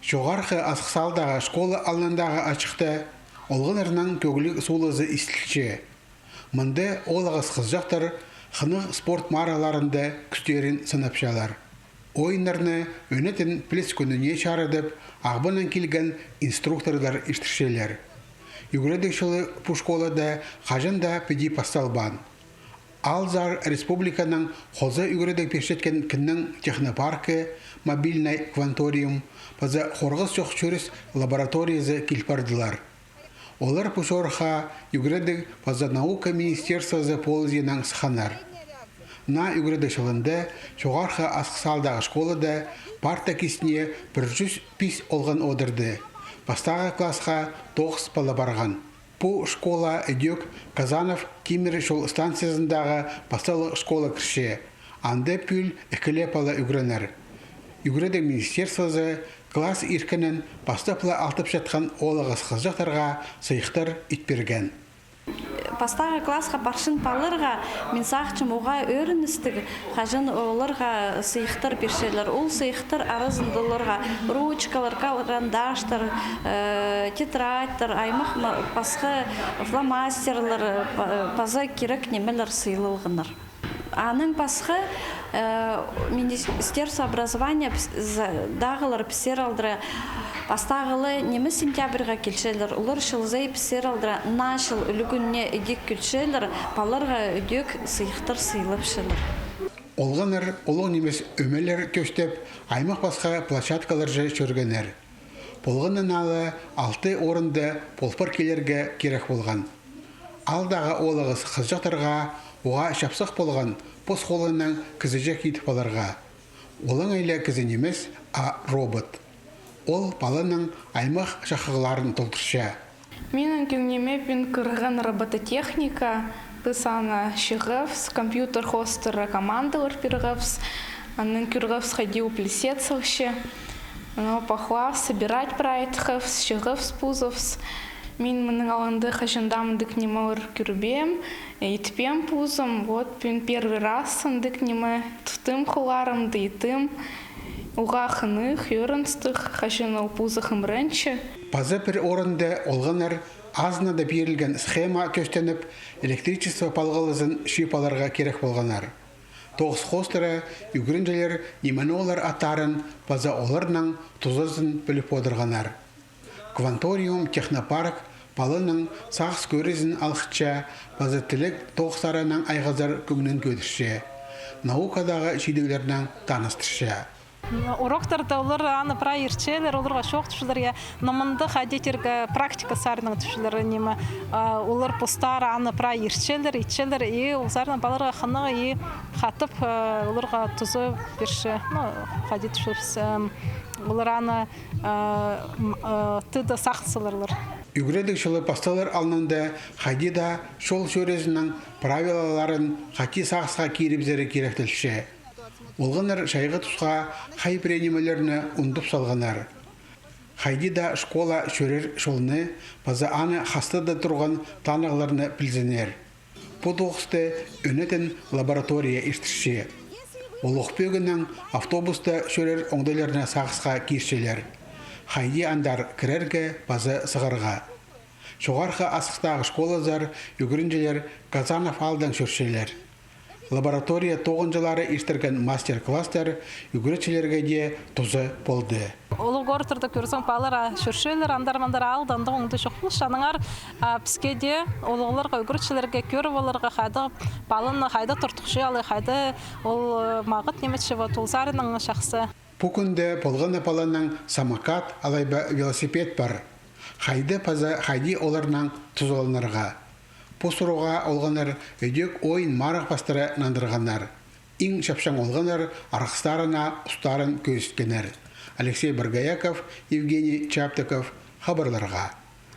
Жоғарғы асықсалдағы школа алындағы ачықты олғынырынан көгілік сулызы істілші. Мұнды олығыз қызжақтар қынық спорт мараларында күстерін сынапшалар. Ойынларны өнетін плес күніне шарыдып, ағбынан келген инструктордар іштіршелер. Югредік жылы бұл школада қажында педи пасталбан. Алзар республиканың қолза үгредік пешеткен кіннің технопаркі, мобильный кванториум, паза қорғыз жоқ чөріс лабораториязы келпардылар. Олар пұшорға үгредік паза наука министерствозы полызенің сықанар. На үгредік жылында жоғарғы асықсалдағы школада парта кесіне 105 олған одырды. Бастағы классқа 9 бала барған. Бұл школа өдек Казанов темір жол станциясындағы басталы школа кірше. Анды пүл үкіле пала үгренер. Үгредік министерствозы класс иркінін бастапла алтып жатқан олығыз қызжақтарға сыйықтар үтперген. Бастағы классқа баршын палырға мен сақчым оға өріністігі қажын оларға сыйықтар бершелер. Ол сыйықтар арызындыларға ручкалар, карандаштар, тетрадьтар, аймақ басқа фломастерлар, паза керек немелер сыйлылғыныр. Аның басқа Министерство образования дағылар пісер алдыра бастағылы немі сентябрға келшелер, олар шылзай пісер алдыра нашыл үлігінне үдек келшелер, баларға үдек сыйықтар сыйлып шылыр. Олғаныр, олың немес өмелер көштеп, аймақ басқа площадкалар жай шөргенер. Болғанын алы 6 орынды полпар келерге керек болған. Алдағы олығыз қызжақтарға оға шапсық болған пос қолынан кізіжек етіп аларға. Олың айлы кізін емес, а робот. Ол баланың аймақ шақығыларын толтырша. Менің көңнеме пен кырған робототехника, пысана шығывс, компьютер хостера командалар пирғывс, анын кырғывс ходил плесецовще, пахлав, собирать прайтхывс, шығывс пузовс. Мен мұның алынды қашындамдық немалар күрбем, етпем пузым, вот пен первый раз сындық немі тұтым құларымды етім, уға қынық, өрінстық, қашынал пузықым рәнші. Пазы бір орынды олғанар азынада берілген схема көстеніп, электричество палғалызын шипаларға керек болғанар. Тоғыз хостыры үгірінжелер немені олар атарын паза оларның тұзызын біліп одырғанар. Кванториум, технопарк, балының сағыз көрізін алқытша, паза тілік тоғыстарының айғазар көңнін көдірше, наукадағы шидеулерінің таныстырша. Уроктарда олар аны праирчелер, оларға шоқ түшілерге, номынды қадетерге практика сарының түшілері немі, олар постар аны праирчелер, итчелер, оларының баларға қанығы қатып, оларға тұзы берші, қадет түшілерсі, олар аны түді сақсыларлар. Үгредік жылы пасталар алынында қадида шол шөрезінің правилаларын қати сақсыға керіпзері керектілші. Олғанар шайғы тұсқа қай пренемелеріні ұндып салғанар. Қайдида школа шөрер шолны паза аны хастада тұрған танығыларыны білзенер. Бұл тоғысты өнетін лаборатория іштіші. Ол оқпегінің автобуста шөрер оңдайларына сақсыға кершелер. Қайди андар кірерге паза сығырға. Жоғарғы асықтағы школазар үгірінжелер Казанов алдан шөршелер. Лаборатория тоғынжылары іштірген мастер-кластар үгіретшілерге де тұзы болды. Олы ғортырды көрсің палар шүршелер, андар-мандар алданды оңды жоқпыл. Шаныңар піскеде олығыларға үгіретшілерге көріп оларға қайды балын қайды тұртықшы алы қайды ол мағыт неметші тұлзарының шақсы. Бұл күнде болғаны баланың самокат алайба велосипед бар. Қайды паза қайды оларынан тұз олынырға. Бұл сұруға олғанар өдек ойын марық бастыры нандырғанар. Иң шапшан олғанар арқыстарына ұстарын көзіткенер. Алексей Баргаяков, Евгений Чаптыков, хабарларға.